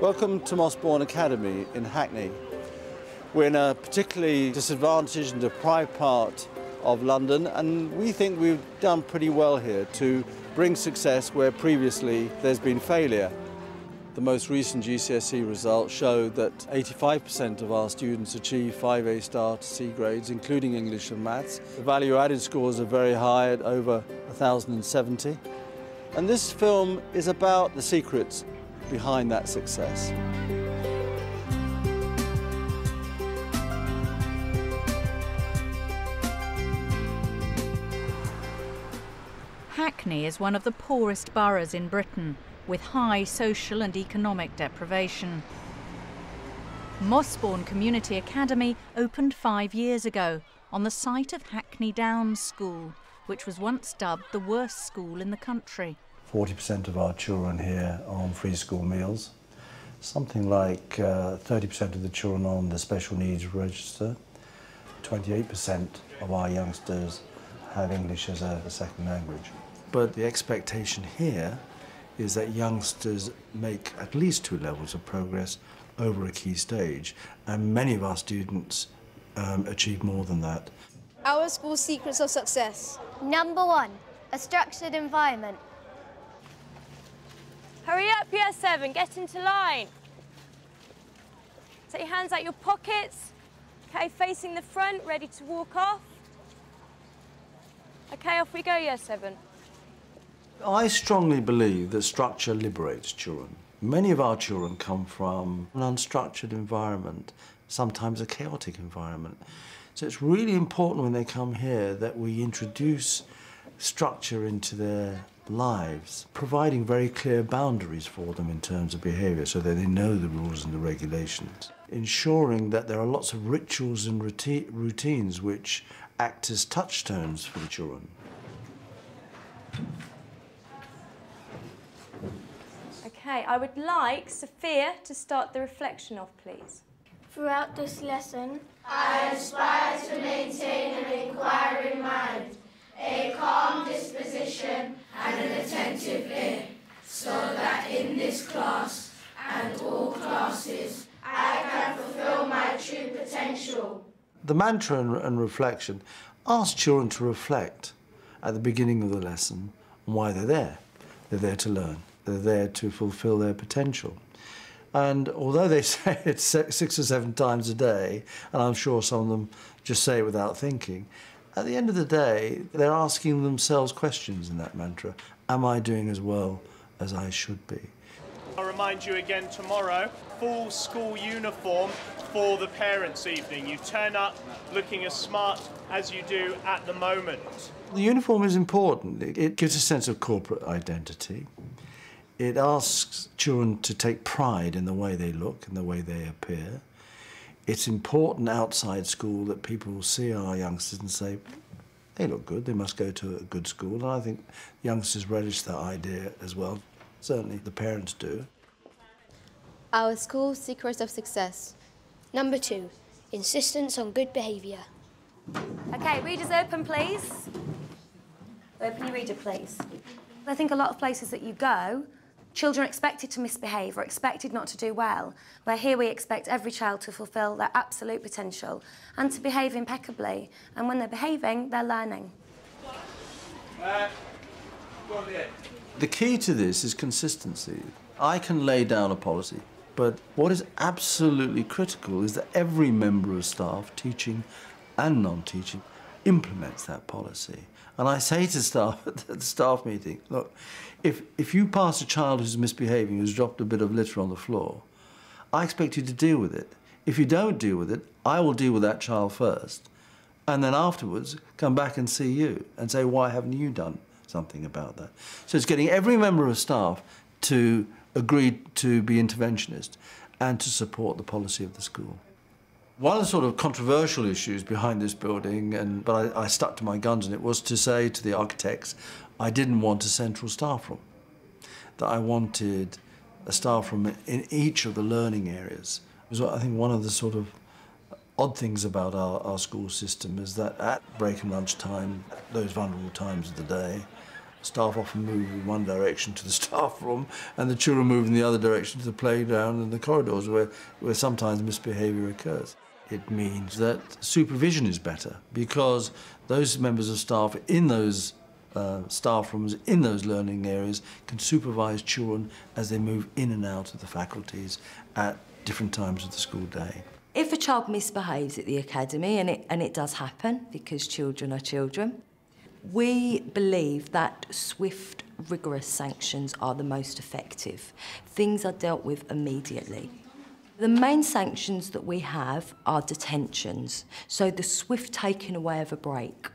Welcome to Mossbourne Academy in Hackney. We're in a particularly disadvantaged and deprived part of London, and we think we've done pretty well here to bring success where previously there's been failure. The most recent GCSE results show that 85% of our students achieve 5 A-star to C grades, including English and Maths. The value-added scores are very high at over 1,070. And this film is about the secrets behind that success. Hackney is one of the poorest boroughs in Britain, with high social and economic deprivation. Mossbourne Community Academy opened 5 years ago on the site of Hackney Downs School, which was once dubbed the worst school in the country. 40% of our children here are on free school meals. Something like 30% of the children are on the special needs register. 28% of our youngsters have English as a second language. But the expectation here is that youngsters make at least 2 levels of progress over a key stage, and many of our students achieve more than that. Our school's secrets of success. Number 1, a structured environment. Hurry up, Year 7, get into line. Take your hands out your pockets. Okay, facing the front, ready to walk off. Okay, off we go, Year 7. I strongly believe that structure liberates children. Many of our children come from an unstructured environment, sometimes a chaotic environment. So it's really important when they come here that we introduce structure into their lives, providing very clear boundaries for them in terms of behaviour so that they know the rules and the regulations. Ensuring that there are lots of rituals and routines which act as touchstones for the children. Okay, I would like Sophia to start the reflection off, please. Throughout this lesson, I aspire to maintain an inquiring mind, a calm disposition and an attentive ear, so that in this class and all classes I can fulfill my true potential. The mantra and reflection asks children to reflect at the beginning of the lesson on why they're there. They're there to learn. They're there to fulfill their potential. And although they say it 6 or 7 times a day, and I'm sure some of them just say it without thinking, at the end of the day, they're asking themselves questions in that mantra. Am I doing as well as I should be? I'll remind you again tomorrow, full school uniform for the parents' evening. You turn up looking as smart as you do at the moment. The uniform is important. It gives a sense of corporate identity. It asks children to take pride in the way they look and the way they appear. It's important outside school that people will see our youngsters and say, they look good, they must go to a good school. And I think youngsters relish that idea as well. Certainly the parents do. Our school's secrets of success. Number 2, insistence on good behaviour. Okay, readers open, please. Open your reader, please. I think a lot of places that you go, children are expected to misbehave or expected not to do well, where here we expect every child to fulfil their absolute potential and to behave impeccably. And when they're behaving, they're learning. The key to this is consistency. I can lay down a policy, but what is absolutely critical is that every member of staff, teaching and non-teaching, implements that policy. And I say to staff at the staff meeting, look, if you pass a child who's misbehaving, who's dropped a bit of litter on the floor, I expect you to deal with it. If you don't deal with it, I will deal with that child first, and then afterwards come back and see you and say, why haven't you done something about that? So it's getting every member of staff to agree to be interventionist and to support the policy of the school. One of the sort of controversial issues behind this building, but I stuck to my guns, and it was to say to the architects, I didn't want a central staff room, that I wanted a staff room in each of the learning areas. It was, I think, one of the sort of odd things about our school system is that at break and lunch time, those vulnerable times of the day, Staff often move in one direction to the staff room and the children move in the other direction to the playground and the corridors where sometimes misbehaviour occurs. It means that supervision is better because those members of staff in those staff rooms, in those learning areas, can supervise children as they move in and out of the faculties at different times of the school day. If a child misbehaves at the academy, and it does happen because children are children, we believe that swift, rigorous sanctions are the most effective. Things are dealt with immediately. The main sanctions that we have are detentions, so the swift taking away of a break,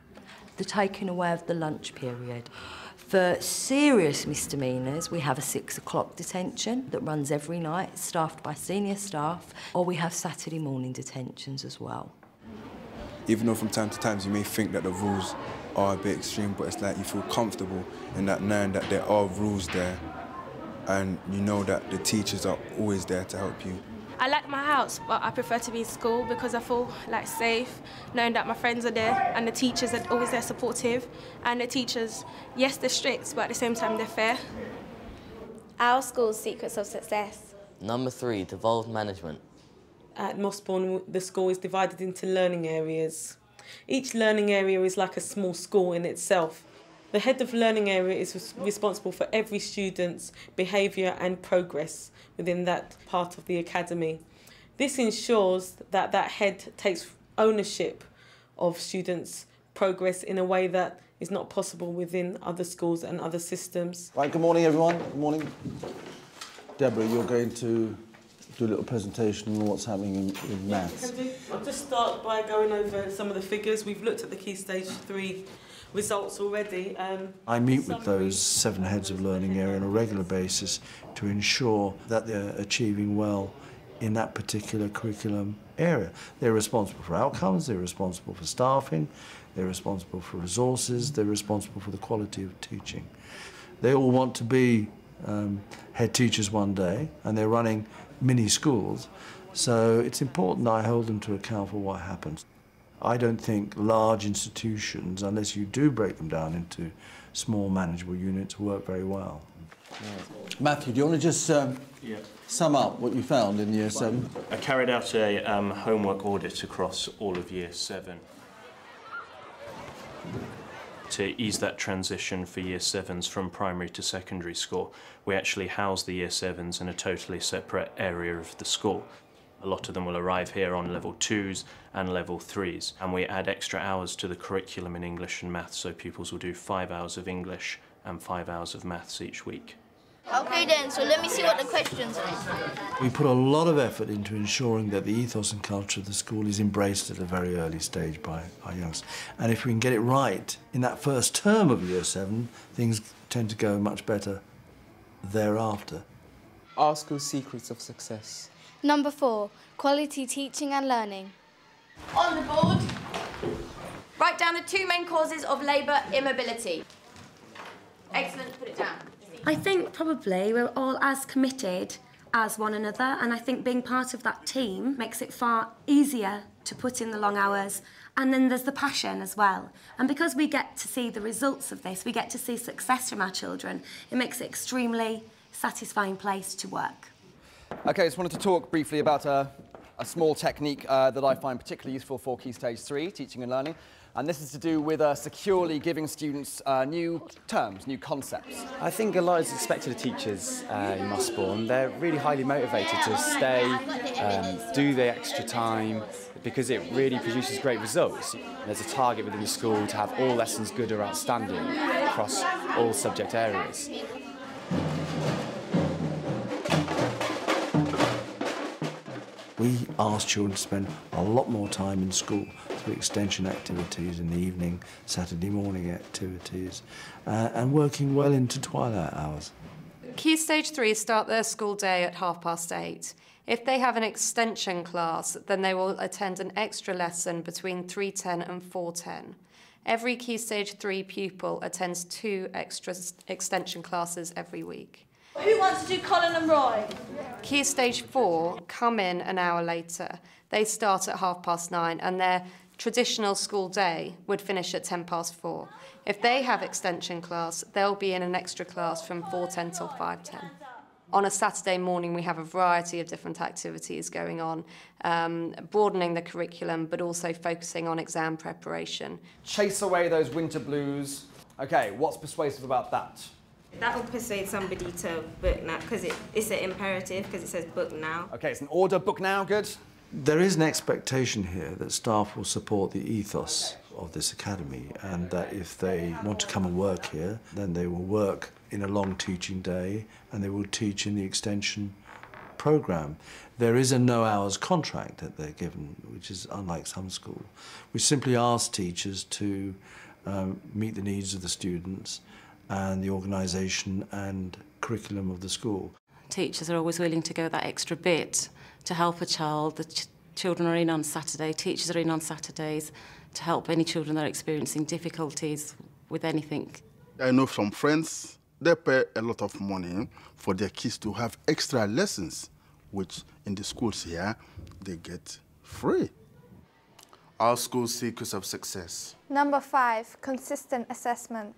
the taking away of the lunch period. For serious misdemeanours, we have a 6 o'clock detention that runs every night, staffed by senior staff, or we have Saturday morning detentions as well. Even though from time to time you may think that the rules are a bit extreme, but it's like you feel comfortable in that knowing that there are rules there and you know that the teachers are always there to help you. I like my house, but I prefer to be in school because I feel like safe, knowing that my friends are there and the teachers are always there supportive. And the teachers, yes, they're strict, but at the same time they're fair. Our school's secrets of success. Number 3, devolved management. At Mossbourne, the school is divided into learning areas. Each learning area is like a small school in itself. The head of learning area is responsible for every student's behaviour and progress within that part of the academy. This ensures that that head takes ownership of students' progress in a way that is not possible within other schools and other systems. Right, good morning everyone. Good morning. Deborah, you're going to do a little presentation on what's happening in maths. I'll just start by going over some of the figures. We've looked at the Key Stage 3 results already. I meet with those 7 heads of learning area on a regular basis to ensure that they're achieving well in that particular curriculum area. They're responsible for outcomes, they're responsible for staffing, they're responsible for resources, they're responsible for the quality of teaching. They all want to be head teachers one day, and they're running mini schools, so it's important I hold them to account for what happens. I don't think large institutions, unless you do break them down into small manageable units, work very well. Matthew, do you want to just sum up what you found in Year 7? I carried out a homework audit across all of Year 7 to ease that transition for Year 7s from primary to secondary school. We actually house the Year 7s in a totally separate area of the school. A lot of them will arrive here on level 2s and level 3s, and we add extra hours to the curriculum in English and maths, so pupils will do 5 hours of English and 5 hours of maths each week. Okay then, so let me see what the questions are. We put a lot of effort into ensuring that the ethos and culture of the school is embraced at a very early stage by our youngsters. And if we can get it right in that first term of Year 7, things tend to go much better thereafter. Our school's secrets of success. Number 4, quality teaching and learning. On the board. Write down the 2 main causes of labour immobility. Excellent, put it down. I think probably we're all as committed as one another, and I think being part of that team makes it far easier to put in the long hours. And then there's the passion as well. And because we get to see the results of this, we get to see success from our children, it makes it an extremely satisfying place to work. OK, I just wanted to talk briefly about a small technique that I find particularly useful for Key Stage 3, teaching and learning. And this is to do with securely giving students new terms, new concepts. I think a lot is expected of teachers in Mossbourne. They're really highly motivated to stay, do the extra time, because it really produces great results. There's a target within the school to have all lessons good or outstanding across all subject areas. We ask children to spend a lot more time in school through extension activities in the evening, Saturday morning activities, and working well into twilight hours. Key Stage 3 start their school day at 8:30. If they have an extension class, then they will attend an extra lesson between 3:10 and 4:10. Every Key Stage 3 pupil attends 2 extra extension classes every week. Who wants to do Colin and Roy? Key Stage 4 come in an hour later. They start at 9:30 and they're traditional school day would finish at 4:10. If they have extension class, they'll be in an extra class from 4:10 till 5:10. On a Saturday morning, we have a variety of different activities going on, broadening the curriculum, but also focusing on exam preparation. Chase away those winter blues. Okay, what's persuasive about that? That will persuade somebody to book now, because it's an imperative, because it says book now. Okay, it's an order, book now, good. There is an expectation here that staff will support the ethos of this academy, and that if they want to come and work here, then they will work in a long teaching day and they will teach in the extension programme. There is a no-hours contract that they're given, which is unlike some schools. We simply ask teachers to meet the needs of the students and the organisation and curriculum of the school. Teachers are always willing to go that extra bit to help a child. The children are in on Saturday, teachers are in on Saturdays to help any children that are experiencing difficulties with anything. I know from friends, they pay a lot of money for their kids to have extra lessons, which in the schools here, they get free. Our school's secrets of success. Number 5, consistent assessment.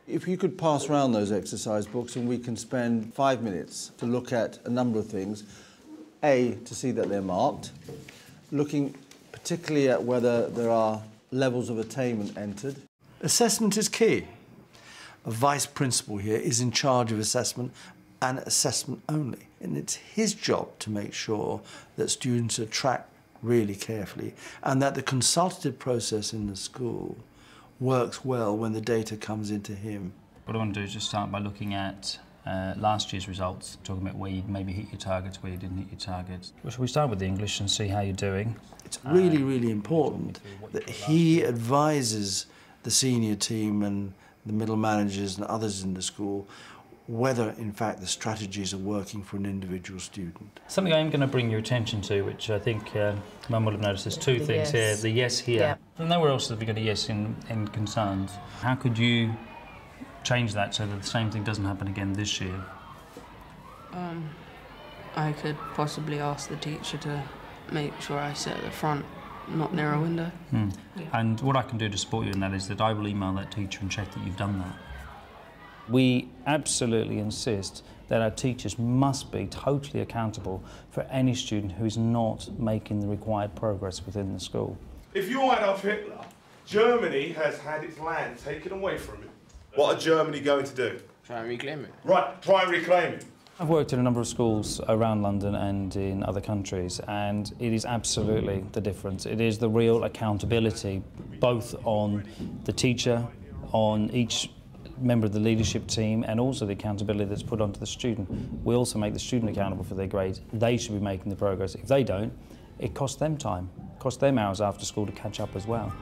If you could pass around those exercise books and we can spend 5 minutes to look at a number of things. A, to see that they're marked, looking particularly at whether there are levels of attainment entered. Assessment is key. A vice principal here is in charge of assessment and assessment only. And it's his job to make sure that students are tracked really carefully and that the consultative process in the school works well when the data comes into him. What I want to do is just start by looking at last year's results, talking about where you maybe hit your targets, where you didn't hit your targets. Well, shall we start with the English and see how you're doing? It's really, really important that he advises the senior team and the middle managers and others in the school whether, in fact, the strategies are working for an individual student. Something I'm going to bring your attention to, which I think Mum will have noticed, there's two things here. The yes here. Yeah. Nowhere else have we got a yes in concerns. How could you change that so that the same thing doesn't happen again this year? I could possibly ask the teacher to make sure I sit at the front, not near a window. Yeah. And what I can do to support you in that is that I will email that teacher and check that you've done that. We absolutely insist that our teachers must be totally accountable for any student who is not making the required progress within the school. If you're Adolf Hitler, Germany has had its land taken away from it. What are Germany going to do? Try and reclaim it. Right, try and reclaim it. I've worked in a number of schools around London and in other countries, and it is absolutely the difference. It is the real accountability, both on the teacher, on each member of the leadership team, and also the accountability that's put onto the student. We also make the student accountable for their grades. They should be making the progress. If they don't, it costs them time, costs them hours after school to catch up as well.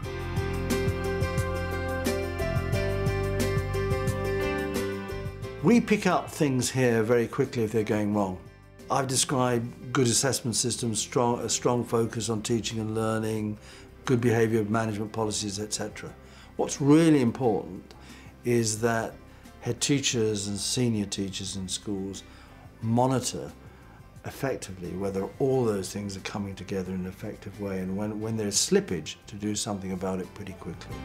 We pick up things here very quickly if they're going wrong. I've described good assessment systems, a strong focus on teaching and learning, good behaviour management policies, etc. What's really important is that head teachers and senior teachers in schools monitor effectively whether all those things are coming together in an effective way, and when there's slippage, to do something about it pretty quickly.